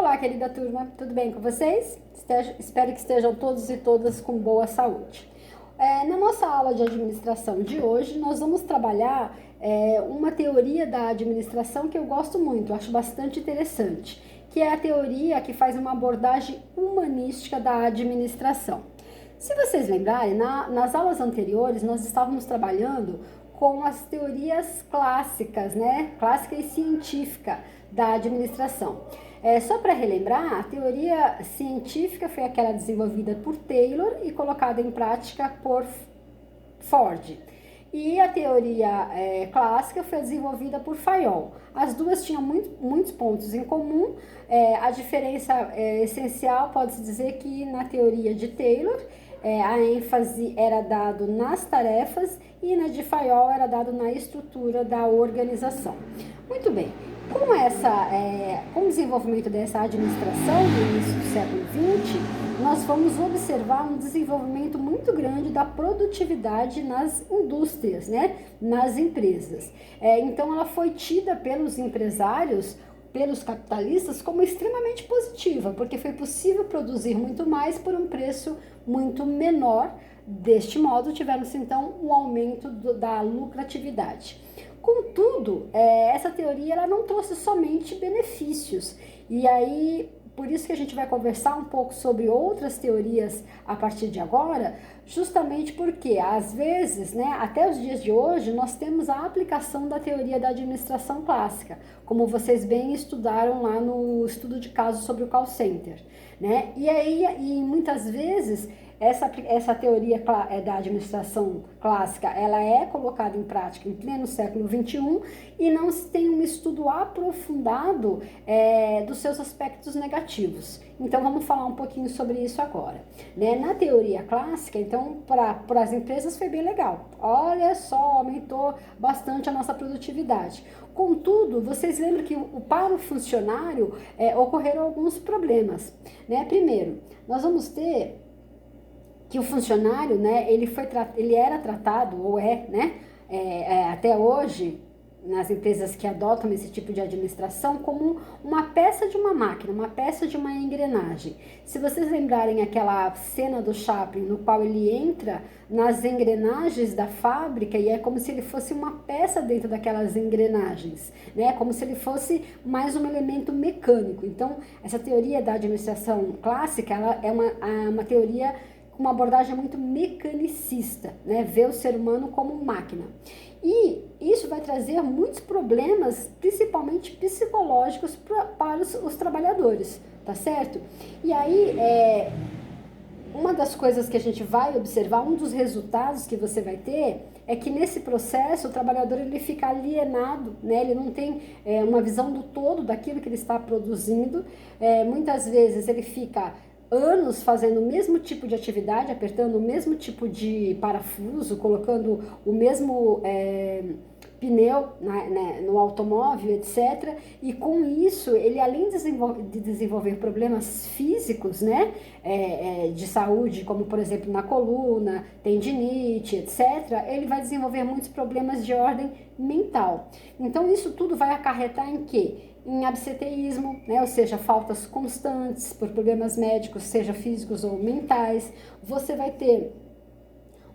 Olá, querida turma, tudo bem com vocês? Espero que estejam todos e todas com boa saúde. Na nossa aula de administração de hoje, nós vamos trabalhar uma teoria da administração que eu gosto muito, acho bastante interessante, que é a teoria que faz uma abordagem humanística da administração. Se vocês lembrarem, nas aulas anteriores, nós estávamos trabalhando com as teorias clássicas, né? Clássica e científica da administração. Só para relembrar, a teoria científica foi aquela desenvolvida por Taylor e colocada em prática por Ford. E a teoria clássica foi desenvolvida por Fayol. As duas tinham muitos pontos em comum. A diferença essencial pode-se dizer que na teoria de Taylor, a ênfase era dado nas tarefas e na de Fayol era dado na estrutura da organização. Muito bem, com o desenvolvimento dessa administração no início do século XX, nós vamos observar um desenvolvimento muito grande da produtividade nas indústrias, né? Nas empresas. Então ela foi tida pelos empresários, pelos capitalistas, como extremamente positiva, porque foi possível produzir muito mais por um preço muito menor. Deste modo, tivemos então um aumento da lucratividade. Contudo, essa teoria ela não trouxe somente benefícios, e aí por isso que a gente vai conversar um pouco sobre outras teorias a partir de agora, justamente porque, às vezes, né, até os dias de hoje, nós temos a aplicação da teoria da administração clássica, como vocês bem estudaram lá no estudo de caso sobre o call center, né? E muitas vezes essa teoria da administração clássica, ela é colocada em prática em pleno século XXI e não se tem um estudo aprofundado dos seus aspectos negativos. Então, vamos falar um pouquinho sobre isso agora. Né? Na teoria clássica, então, para as empresas foi bem legal. Olha só, aumentou bastante a nossa produtividade. Contudo, vocês lembram que para o funcionário ocorreram alguns problemas. Né? Primeiro, nós vamos ter que o funcionário, né, ele era tratado, ou né, até hoje, nas empresas que adotam esse tipo de administração, como uma peça de uma máquina, uma peça de uma engrenagem. Se vocês lembrarem aquela cena do Chaplin, no qual ele entra nas engrenagens da fábrica e é como se ele fosse uma peça dentro daquelas engrenagens, né? Como se ele fosse mais um elemento mecânico. Então, essa teoria da administração clássica, ela é uma teoria com uma abordagem muito mecanicista, né? Ver o ser humano como máquina. E isso vai trazer muitos problemas, principalmente psicológicos, para os trabalhadores, tá certo? E aí, uma das coisas que a gente vai observar, um dos resultados que você vai ter, é que nesse processo o trabalhador ele fica alienado, né? Ele não tem uma visão do todo daquilo que ele está produzindo. Muitas vezes ele fica anos fazendo o mesmo tipo de atividade, apertando o mesmo tipo de parafuso, colocando o mesmo pneu no automóvel, etc. E com isso, ele além de desenvolver problemas físicos, né, de saúde, como por exemplo na coluna, tendinite, etc., ele vai desenvolver muitos problemas de ordem mental. Então isso tudo vai acarretar em quê? Em absenteísmo, né? Ou seja, faltas constantes por problemas médicos, seja físicos ou mentais. Você vai ter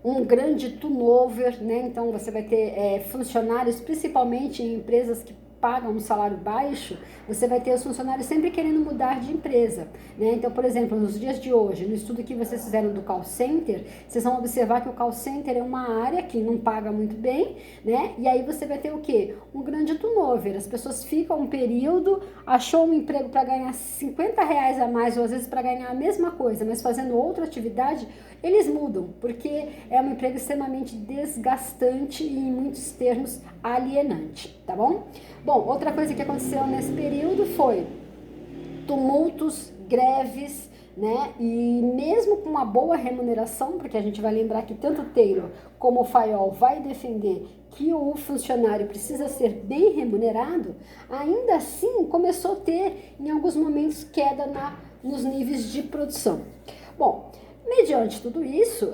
um grande turnover, né? Então você vai ter funcionários, principalmente em empresas que pagam um salário baixo, você vai ter os funcionários sempre querendo mudar de empresa, né? Então, por exemplo, nos dias de hoje, no estudo que vocês fizeram do call center, vocês vão observar que o call center é uma área que não paga muito bem, né? E aí você vai ter o quê? Um grande turnover. As pessoas ficam um período, achou um emprego para ganhar R$ 50 a mais, ou às vezes para ganhar a mesma coisa, mas fazendo outra atividade, eles mudam, porque é um emprego extremamente desgastante e, em muitos termos, alienante, tá bom? Bom, outra coisa que aconteceu nesse período foi tumultos, greves, né? E mesmo com uma boa remuneração, porque a gente vai lembrar que tanto Taylor como o Fayol vai defender que o funcionário precisa ser bem remunerado, ainda assim começou a ter, em alguns momentos, queda nos níveis de produção. Bom, mediante tudo isso,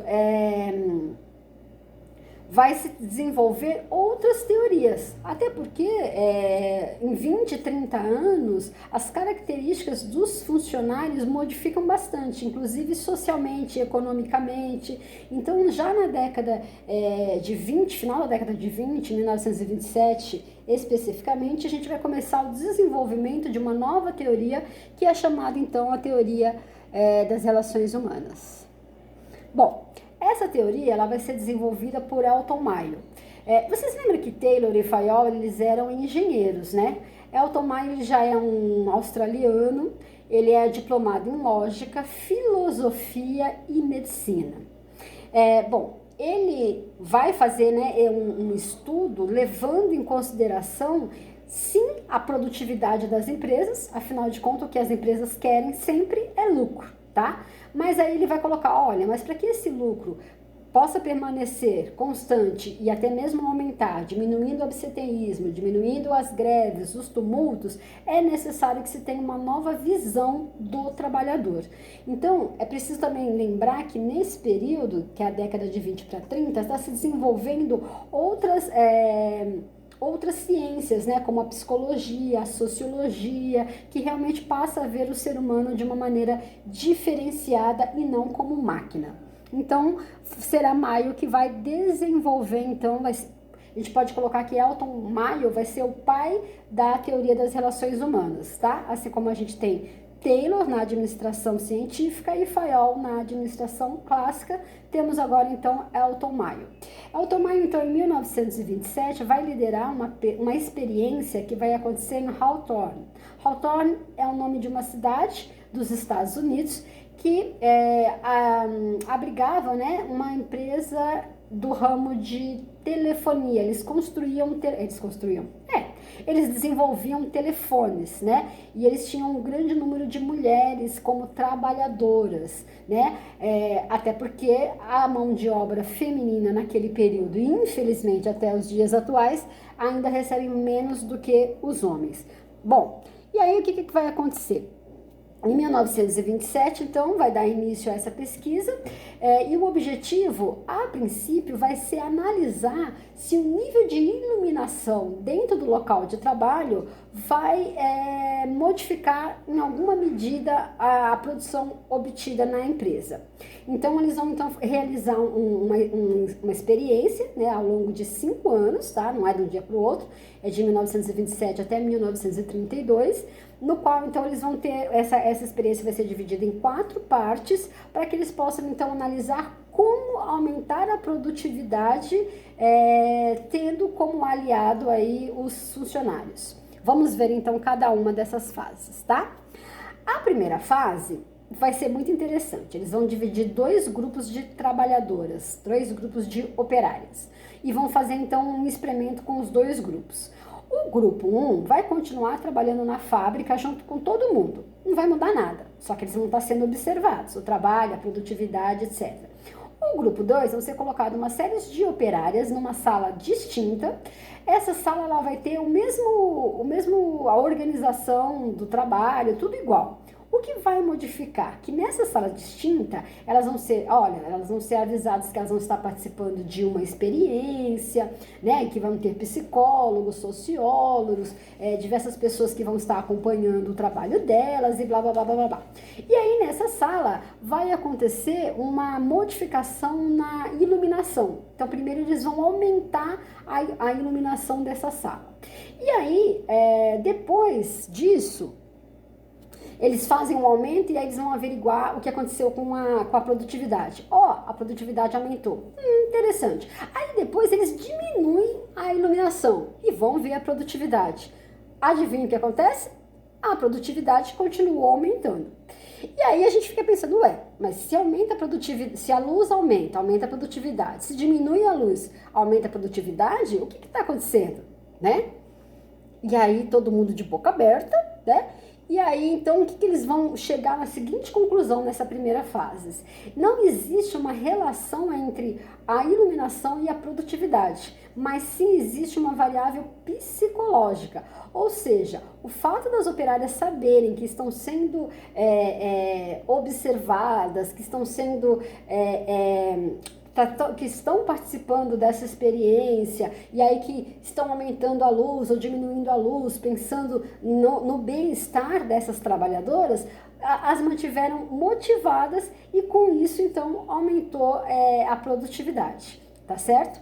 vai se desenvolver outras teorias. Até porque em 20, 30 anos, as características dos funcionários modificam bastante, inclusive socialmente, economicamente. Então, já na década de 20, final da década de 20, 1927, especificamente, a gente vai começar o desenvolvimento de uma nova teoria, que é chamada, então, a teoria das relações humanas. Bom, essa teoria ela vai ser desenvolvida por Elton Mayo. Vocês lembram que Taylor e Fayol eles eram engenheiros, né? Elton Mayo ele já é um australiano, ele é diplomado em lógica, filosofia e medicina. Bom, ele vai fazer, né, um estudo levando em consideração, sim, a produtividade das empresas, afinal de contas o que as empresas querem sempre é lucro, tá? Mas aí ele vai colocar, olha, mas para que esse lucro possa permanecer constante e até mesmo aumentar, diminuindo o absenteísmo, diminuindo as greves, os tumultos, é necessário que se tenha uma nova visão do trabalhador. Então, é preciso também lembrar que nesse período, que é a década de 20 para 30, está se desenvolvendo outras ciências, né, como a psicologia, a sociologia, que realmente passa a ver o ser humano de uma maneira diferenciada e não como máquina. Então, será Mayo que vai desenvolver, então, a gente pode colocar que Elton Mayo vai ser o pai da teoria das relações humanas, tá? Assim como a gente tem Taylor na administração científica e Fayol na administração clássica, temos agora então Elton Mayo. Elton Mayo, então, em 1927, vai liderar uma experiência que vai acontecer em Hawthorne. Hawthorne é o nome de uma cidade dos Estados Unidos que abrigava, né, uma empresa do ramo de telefonia. Eles desenvolviam telefones, né? E eles tinham um grande número de mulheres como trabalhadoras, né? Até porque a mão de obra feminina naquele período, e infelizmente até os dias atuais, ainda recebe menos do que os homens. Bom, e aí o que vai acontecer? Em 1927, então, vai dar início a essa pesquisa e o objetivo, a princípio, vai ser analisar se o nível de iluminação dentro do local de trabalho vai modificar em alguma medida a produção obtida na empresa. Então, eles vão realizar uma experiência, né, ao longo de 5 anos, tá? Não é de um dia para o outro, é de 1927 até 1932, no qual, então, eles vão ter, essa experiência vai ser dividida em 4 partes, para que eles possam, então, analisar como aumentar a produtividade, tendo como aliado aí os funcionários. Vamos ver, então, cada uma dessas fases, tá? A primeira fase vai ser muito interessante. Eles vão dividir 2 grupos de trabalhadoras, 2 grupos de operárias, e vão fazer, então, um experimento com os 2 grupos. O grupo 1 vai continuar trabalhando na fábrica junto com todo mundo. Não vai mudar nada, só que eles vão estar sendo observados, o trabalho, a produtividade, etc. O grupo 2 vão ser colocados uma série de operárias numa sala distinta. Essa sala ela vai ter a organização do trabalho, tudo igual. O que vai modificar? Que nessa sala distinta, elas vão ser avisadas que elas vão estar participando de uma experiência, né? Que vão ter psicólogos, sociólogos, diversas pessoas que vão estar acompanhando o trabalho delas e blá, blá, blá, blá, blá. E aí, nessa sala, vai acontecer uma modificação na iluminação. Então, primeiro eles vão aumentar a iluminação dessa sala. E aí, depois disso, eles fazem um aumento e aí eles vão averiguar o que aconteceu com a produtividade. A produtividade aumentou. Interessante. Aí depois eles diminuem a iluminação e vão ver a produtividade. Adivinha o que acontece? A produtividade continuou aumentando. E aí a gente fica pensando, mas se aumenta a produtividade, se a luz aumenta a produtividade, se diminui a luz, aumenta a produtividade, o que está acontecendo, né? E aí todo mundo de boca aberta, né? E aí, então, o que eles vão chegar na seguinte conclusão nessa primeira fase? Não existe uma relação entre a iluminação e a produtividade, mas sim existe uma variável psicológica. Ou seja, o fato das operárias saberem que estão sendo observadas, que estão sendo que estão participando dessa experiência e aí que estão aumentando a luz ou diminuindo a luz, pensando no bem-estar dessas trabalhadoras, as mantiveram motivadas e com isso então aumentou a produtividade, tá certo?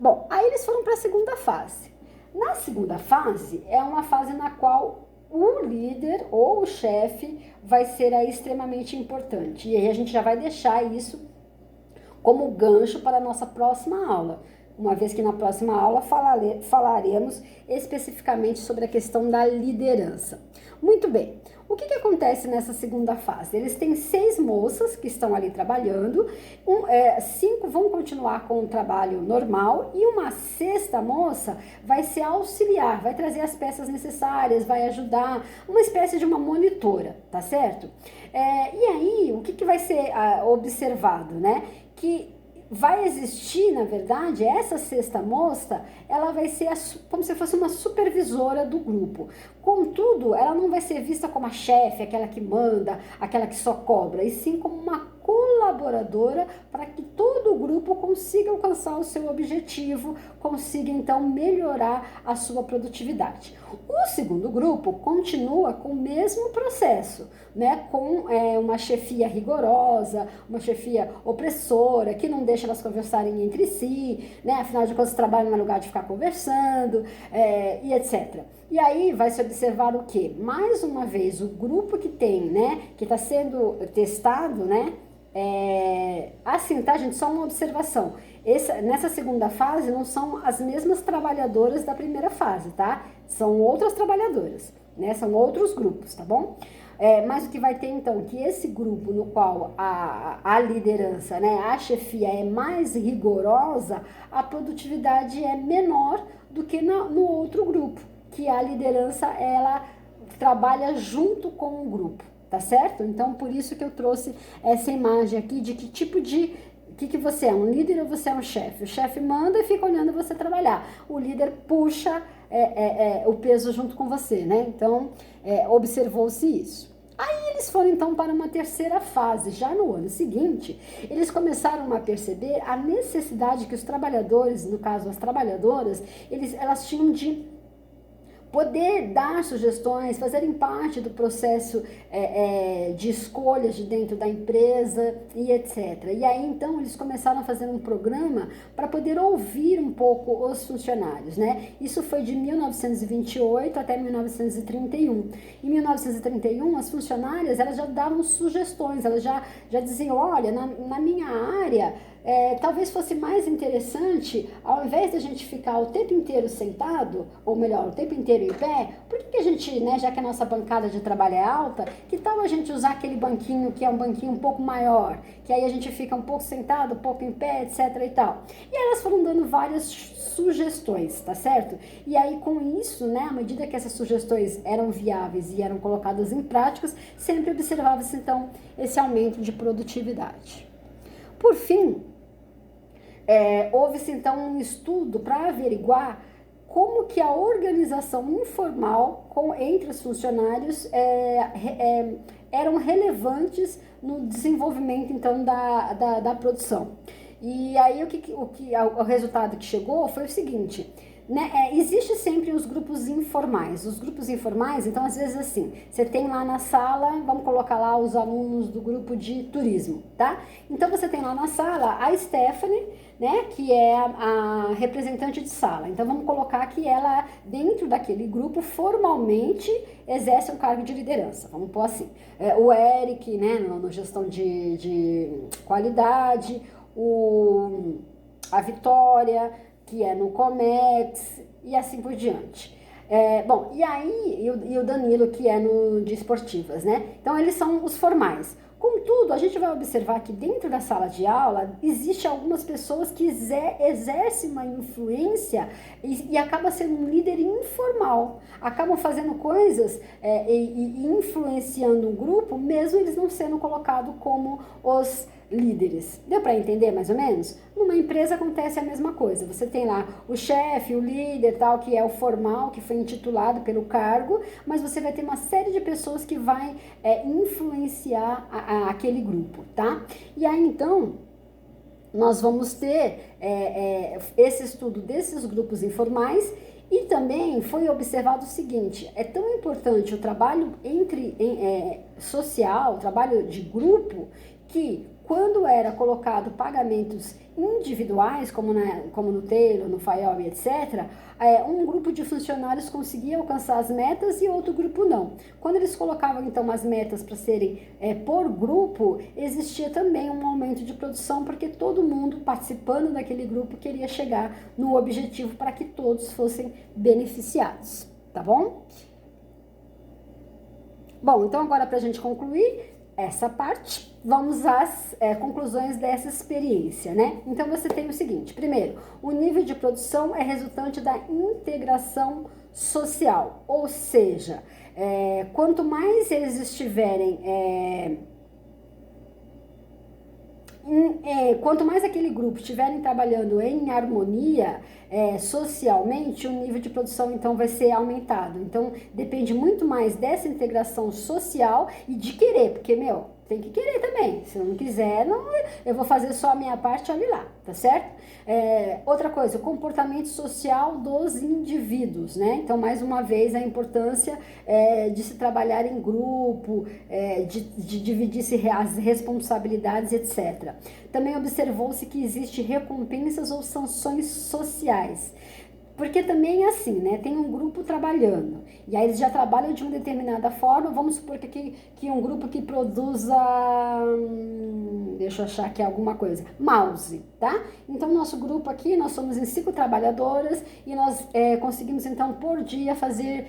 Bom, aí eles foram para a segunda fase. Na segunda fase é uma fase na qual o líder ou o chefe vai ser aí extremamente importante. E aí a gente já vai deixar isso como gancho para a nossa próxima aula, uma vez que na próxima aula falaremos especificamente sobre a questão da liderança. Muito bem, o que acontece nessa segunda fase? Eles têm 6 moças que estão ali trabalhando, 5 vão continuar com o trabalho normal e uma 6ª moça vai ser auxiliar, vai trazer as peças necessárias, vai ajudar, uma espécie de uma monitora, tá certo? E aí, o que vai ser observado, né? Que vai existir, na verdade, essa 6ª moça, ela vai ser como se fosse uma supervisora do grupo. Contudo, ela não vai ser vista como a chefe, aquela que manda, aquela que só cobra, e sim como uma colaboradora para que todo o grupo consiga alcançar o seu objetivo, consiga então melhorar a sua produtividade. O segundo grupo continua com o mesmo processo, né, com uma chefia rigorosa, uma chefia opressora, que não deixa elas conversarem entre si, né, afinal de contas trabalham no lugar de ficar conversando, e etc. E aí vai se observar o quê? Mais uma vez, o grupo que tem, né, que está sendo testado, né, assim, tá, gente? Só uma observação. Nessa segunda fase não são as mesmas trabalhadoras da primeira fase, tá? São outras trabalhadoras, né? São outros grupos, tá bom? Mas o que vai ter então, que esse grupo no qual a liderança, né, a chefia é mais rigorosa, a produtividade é menor do que no outro grupo, que a liderança, ela trabalha junto com o grupo. Tá certo? Então, por isso que eu trouxe essa imagem aqui de que tipo de... que você é? Um líder ou você é um chefe? O chefe manda e fica olhando você trabalhar. O líder puxa o peso junto com você, né? Então, observou-se isso. Aí eles foram então para uma 3ª fase. Já no ano seguinte, eles começaram a perceber a necessidade que os trabalhadores, no caso as trabalhadoras, elas tinham de poder dar sugestões, fazerem parte do processo de escolhas de dentro da empresa e etc. E aí, então, eles começaram a fazer um programa para poder ouvir um pouco os funcionários, né? Isso foi de 1928 até 1931. Em 1931, as funcionárias, elas já davam sugestões, elas já diziam, olha, na minha área, talvez fosse mais interessante, ao invés de a gente ficar o tempo inteiro sentado, ou melhor, o tempo inteiro em pé, por que a gente, né, já que a nossa bancada de trabalho é alta, que tal a gente usar aquele banquinho que é um banquinho um pouco maior, que aí a gente fica um pouco sentado, um pouco em pé, etc e tal. E elas foram dando várias sugestões, tá certo? E aí com isso, né, à medida que essas sugestões eram viáveis e eram colocadas em práticas, sempre observava-se então esse aumento de produtividade. Por fim, houve-se então um estudo para averiguar como que a organização informal entre os funcionários eram relevantes no desenvolvimento então da produção. E aí o resultado que chegou foi o seguinte, né, existe sempre os grupos informais. Os grupos informais, então, às vezes assim, você tem lá na sala, vamos colocar lá os alunos do grupo de turismo, tá? Então, você tem lá na sala a Stephanie, né, que é a representante de sala. Então, vamos colocar que ela, dentro daquele grupo, formalmente exerce um cargo de liderança. Vamos pôr assim. O Eric, né, no gestão de qualidade, a Vitória, que é no Comex, e assim por diante. Bom, e aí, e o Danilo, que é de esportivas, né? Então, eles são os formais. Contudo, a gente vai observar que dentro da sala de aula, existe algumas pessoas que exercem uma influência e acaba sendo um líder informal. Acabam fazendo coisas e influenciando um grupo, mesmo eles não sendo colocados como os líderes. Deu para entender mais ou menos? Numa empresa acontece a mesma coisa. Você tem lá o chefe, o líder, tal, que é o formal, que foi intitulado pelo cargo, mas você vai ter uma série de pessoas que vai influenciar aquele grupo, tá? E aí, então, nós vamos ter esse estudo desses grupos informais. E também foi observado o seguinte, é tão importante o trabalho social, o trabalho de grupo, que quando era colocado pagamentos individuais, como no Taylor, no Fayol, etc., um grupo de funcionários conseguia alcançar as metas e outro grupo não. Quando eles colocavam, então, as metas para serem por grupo, existia também um aumento de produção, porque todo mundo participando daquele grupo queria chegar no objetivo para que todos fossem beneficiados, tá bom? Bom, então agora para a gente concluir essa parte, vamos às conclusões dessa experiência, né? Então você tem o seguinte, primeiro, o nível de produção é resultante da integração social, ou seja, quanto mais eles estiverem quanto mais aquele grupo estiverem trabalhando em harmonia socialmente, o nível de produção então vai ser aumentado. Então depende muito mais dessa integração social e de querer, porque tem que querer também. Se eu não quiser, eu vou fazer só a minha parte ali lá, tá certo? Outra coisa, o comportamento social dos indivíduos, né? Então, mais uma vez, a importância de se trabalhar em grupo, de dividir-se as responsabilidades, etc. Também observou-se que existem recompensas ou sanções sociais. Porque também é assim, né? Tem um grupo trabalhando, e aí eles já trabalham de uma determinada forma. Vamos supor que um grupo que produza, deixa eu achar aqui alguma coisa, mouse, tá? Então, nosso grupo aqui, nós somos em 5 trabalhadoras, e nós conseguimos, então, por dia fazer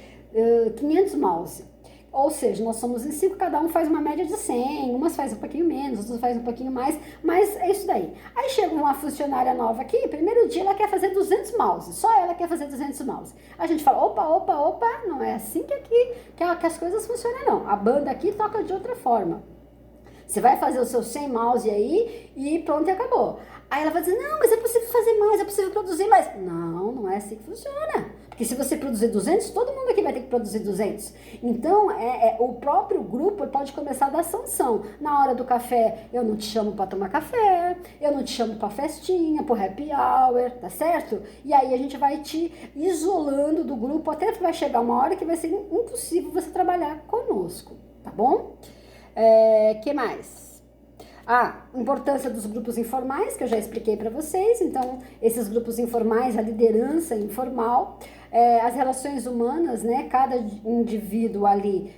500 mouse. Ou seja, nós somos em 5, cada um faz uma média de 100, umas faz um pouquinho menos, outras faz um pouquinho mais, mas é isso daí. Aí chega uma funcionária nova aqui, primeiro dia ela quer fazer 200 mouse, só ela quer fazer 200 mouse. A gente fala, opa, não é assim que as coisas funcionam não, a banda aqui toca de outra forma. Você vai fazer o seu 100 mouse aí e pronto, e acabou. Aí ela vai dizer, não, mas é possível fazer mais, é possível produzir mais. Não é assim que funciona. Porque se você produzir 200, todo mundo aqui vai ter que produzir 200. Então, o próprio grupo pode começar a dar sanção. Na hora do café, eu não te chamo para tomar café, eu não te chamo para festinha, para happy hour, tá certo? E aí a gente vai te isolando do grupo, até que vai chegar uma hora que vai ser impossível você trabalhar conosco, tá bom? Que mais? Importância dos grupos informais, que eu já expliquei para vocês. Então, esses grupos informais, a liderança informal, as relações humanas, né? Cada indivíduo ali,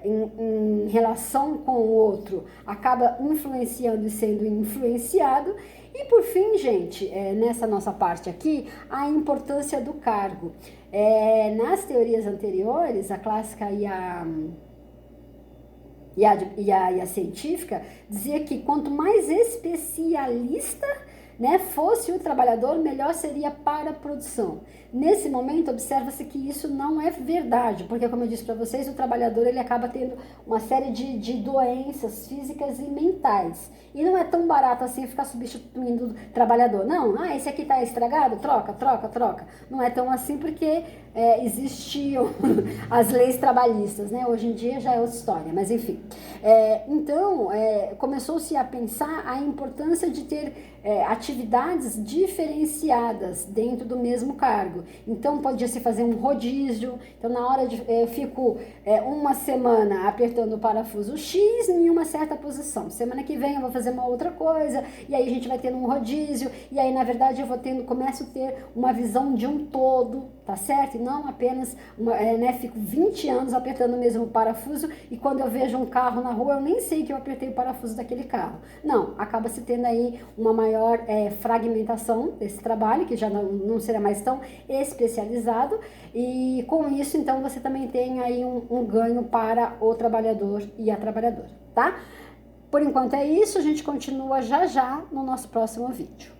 em relação com o outro, acaba influenciando e sendo influenciado. E por fim, gente, nessa nossa parte aqui, a importância do cargo. Nas teorias anteriores, a clássica e a científica, dizia que quanto mais especialista, né, fosse o trabalhador, melhor seria para a produção. Nesse momento, observa-se que isso não é verdade, porque, como eu disse para vocês, o trabalhador ele acaba tendo uma série de doenças físicas e mentais. E não é tão barato assim ficar substituindo o trabalhador. Não, esse aqui está estragado? Troca. Não é tão assim porque existiam as leis trabalhistas, né? Hoje em dia já é outra história, mas enfim. Então, começou-se a pensar a importância de ter atividades diferenciadas dentro do mesmo cargo. Então, podia-se fazer um rodízio. Então, na hora eu fico uma semana apertando o parafuso X em uma certa posição. Semana que vem eu vou fazer uma outra coisa, e aí a gente vai tendo um rodízio, e aí, na verdade, começo a ter uma visão de um todo, tá certo? E não apenas, fico 20 anos apertando o mesmo parafuso, e quando eu vejo um carro na rua, eu nem sei que eu apertei o parafuso daquele carro. Não, acaba se tendo aí uma maior fragmentação desse trabalho, que já não será mais tão especializado, e com isso, então, você também tem aí um ganho para o trabalhador e a trabalhadora, tá? Por enquanto é isso, a gente continua já no nosso próximo vídeo.